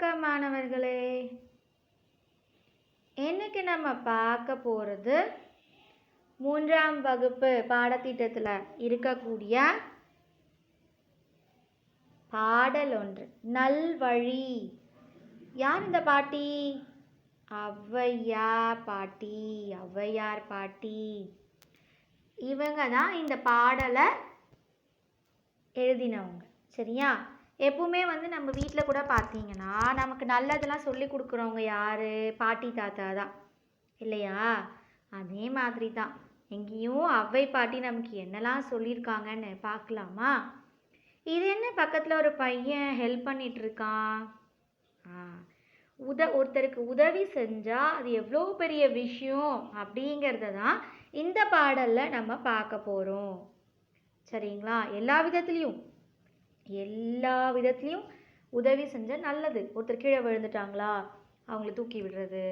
வணக்கம் மாணவர்களே. இன்னைக்கு நம்ம பார்க்க போகிறது 3ஆம் வகுப்பு பாடத்திட்டத்தில் இருக்கக்கூடிய பாடல் ஒன்று, நல்வழி. யார் இந்த பாட்டி? ஔவையார் பாட்டி. இவங்க தான் இந்த பாடலை எழுதினவங்க. சரியா? எப்பவுமே நம்ம வீட்டில் கூட பார்த்தீங்கன்னா நமக்கு நல்லதெல்லாம் சொல்லி கொடுக்குறவங்க யார்? பாட்டி தாத்தா தான், இல்லையா? அதே மாதிரி தான் எங்கேயும் ஔவை பாட்டி நமக்கு என்னெல்லாம் சொல்லியிருக்காங்கன்னு பார்க்கலாமா? இது என்ன பக்கத்தில் ஒரு பையன் ஹெல்ப் பண்ணிட்டு இருக்கான்? ஒருத்தருக்கு உதவி செஞ்சால் அது எவ்வளோ பெரிய விஷயம் அப்படிங்கிறத தான் இந்த பாடலில் நம்ம பார்க்க போகிறோம். சரிங்களா? எல்லா விதத்துலேயும் உதவி செஞ்சால் நல்லது. ஒருத்தர் கீழே விழுந்துட்டாங்களா அவங்கள தூக்கி விடுறது,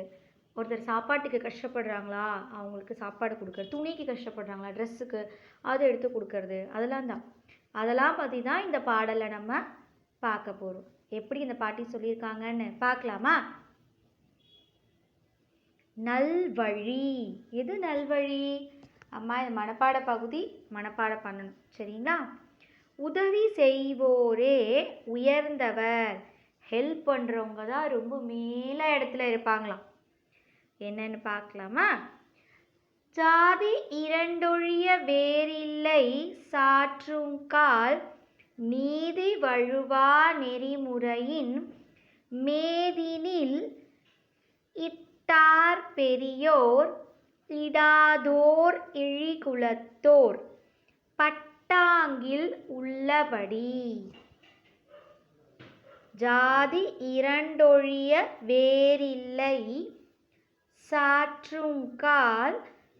ஒருத்தர் சாப்பாட்டுக்கு கஷ்டப்படுறாங்களா அவங்களுக்கு சாப்பாடு கொடுக்கறது, துணிக்கு கஷ்டப்படுறாங்களா ட்ரெஸ்ஸுக்கு அதை எடுத்து கொடுக்கறது, அதெல்லாம் பற்றி தான் இந்த பாடலை நம்ம பார்க்க போகிறோம். எப்படி இந்த பாட்டி சொல்லியிருக்காங்கன்னு பார்க்கலாமா? நல்வழி. எது நல்வழி? அம்மா இந்த மனப்பாட பகுதி மனப்பாடம் பண்ணணும். சரிங்களா? உதவி செய்வோரே உயர்ந்தவர். ஹெல்ப் பண்ணுறவங்க தான் ரொம்ப மேலே இடத்துல இருப்பாங்களாம். என்னன்னு பார்க்கலாமா? ஜாதி இரண்டொழிய வேறில்லை சாற்றுங்கால் நீதி வழுவா நெறிமுறையின் மேதினில் இட்டார் பெரியோர் இடாதோர் இழிகுலத்தோர் பட்டாங்கில் உள்ளபடி. ஜாதி இரண்டொழிய வேறில்லை சாற்றுங்கால்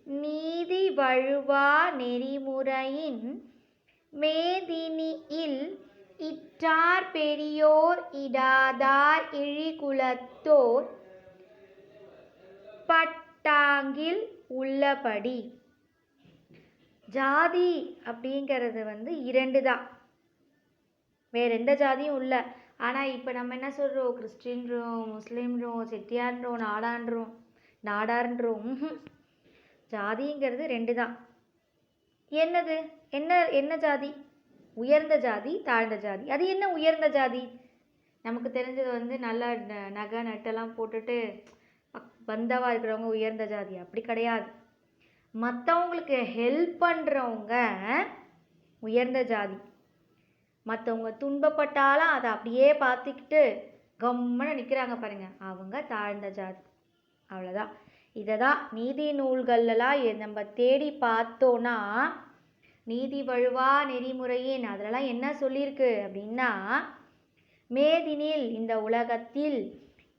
நீதி வழுவா நெறிமுறையின் மேதினியில் இட்டார் பெரியோர் இடாதார் இழிகுலத்தோர் பட்டாங்கில் உள்ளபடி. ஜாதி அப்படிங்கிறது 2 தான், வேற எந்த ஜாதியும் இல்லை. ஆனால் இப்போ நம்ம என்ன சொல்கிறோம்? கிறிஸ்டின்றோம், முஸ்லீம்ன்றோம், செட்டியார்ன்றோம், நாடார்ன்றோம். ஜாதிங்கிறது 2 தான். என்ன ஜாதி? உயர்ந்த ஜாதி, தாழ்ந்த ஜாதி. அது என்ன உயர்ந்த ஜாதி? நமக்கு தெரிஞ்சது நல்லா நகை நட்டெல்லாம் போட்டுட்டு பந்தவா இருக்கிறவங்க உயர்ந்த ஜாதி. அப்படி கிடையாது. மற்றவங்களுக்கு ஹெல்ப் பண்ணுறவங்க உயர்ந்த ஜாதி. மற்றவங்க துன்பப்பட்டாலும் அதை அப்படியே பார்த்துக்கிட்டு கம்மன நிற்கிறாங்க பாருங்க, அவங்க தாழ்ந்த ஜாதி. அவ்வளோதான். இதை தான் நீதி நூல்கள்லாம் நம்ம தேடி பார்த்தோன்னா நீதி வழுவா நெறிமுறையின் அதிலலாம் என்ன சொல்லியிருக்கு அப்படின்னா, மேதினில் இந்த உலகத்தில்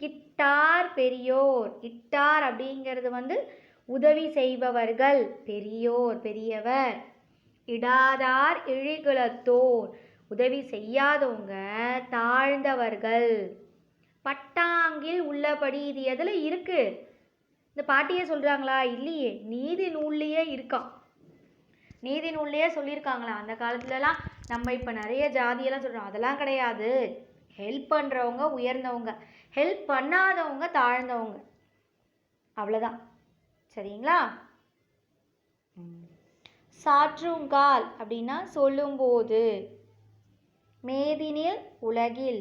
இட்டார் பெரியோர். இட்டார் அப்படிங்கிறது உதவி செய்பவர்கள், பெரியவர். இடாதார் இழிகுலத்தோர், உதவி செய்யாதவங்க தாழ்ந்தவர்கள். பட்டாங்கில் உள்ளபடி. இது எதில் இருக்கு? இந்த பாட்டியே சொல்கிறாங்களா? இல்லையே, நீதி நூல்லையே இருக்கான். நீதி நூல்லையே சொல்லியிருக்காங்களா? அந்த காலத்துலலாம் நம்ம இப்போ நிறைய ஜாதியெல்லாம் சொல்கிறோம், அதெல்லாம் கிடையாது. ஹெல்ப் பண்ணுறவங்க உயர்ந்தவங்க, ஹெல்ப் பண்ணாதவங்க தாழ்ந்தவங்க. அவ்வளோதான். சரிங்களா? சாற்றுங்கால் அப்படின்னா சொல்லும்போது. மேதினில் உலகில்,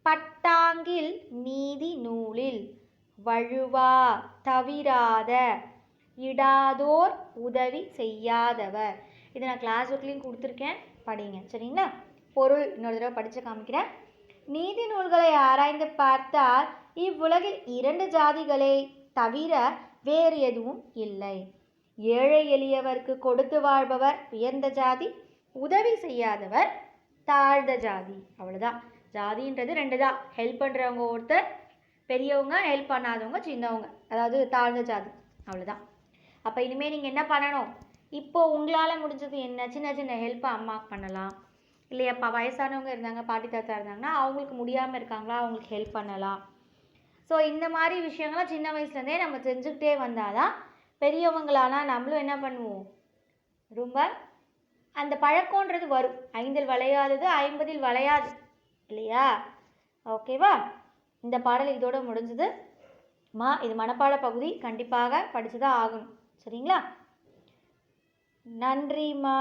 பட்டாங்கில் நீதி நூலில், வழுவா தவிராத, இடாதோர் உதவி செய்யாதவர். இதை நான் கிளாஸ் ஒர்க்லையும் கொடுத்துருக்கேன், படிங்க. சரிங்களா? பொருள் இன்னொரு தடவை படித்து காமிக்கிறேன். நீதி நூல்களை ஆராய்ந்து பார்த்தால் இவ்வுலகில் 2 ஜாதிகளை தவிர வேறு எதுவும் இல்லை. ஏழை எளியவருக்கு கொடுத்து வாழ்பவர் உயர்ந்த ஜாதி, உதவி செய்யாதவர் தாழ்ந்த ஜாதி. அவ்வளோதான். ஜாதின்றது 2 தான். ஹெல்ப் பண்ணுறவங்க ஒருத்தர் பெரியவங்க, ஹெல்ப் பண்ணாதவங்க சின்னவங்க, அதாவது தாழ்ந்த ஜாதி. அவ்வளோதான். அப்போ இனிமேல் நீங்கள் என்ன பண்ணணும்? இப்போது உங்களால் முடிஞ்சது என்ன? சின்ன சின்ன ஹெல்ப்பை அம்மாவுக்கு பண்ணலாம், இல்லையாப்பா வயசானவங்க இருந்தாங்க, பாட்டி தாத்தா இருந்தாங்கன்னா அவங்களுக்கு முடியாமல் இருக்காங்களா அவங்களுக்கு ஹெல்ப் பண்ணலாம். ஸோ இந்த மாதிரி விஷயங்கள்லாம் சின்ன வயசுலேருந்தே நம்ம செஞ்சுக்கிட்டே வந்தால் தான் பெரியவங்களானால் நம்மளும் என்ன பண்ணுவோம், ரொம்ப அந்த பழக்கன்றது வரும். 5ல் வளையாதது 50ல் வளையாது, இல்லையா? ஓகேவா? இந்த பாடல் இதோட முடிஞ்சது. இது மனப்பாட பகுதி, கண்டிப்பாக படிச்சு தான் ஆகணும். சரிங்களா? நன்றிம்மா.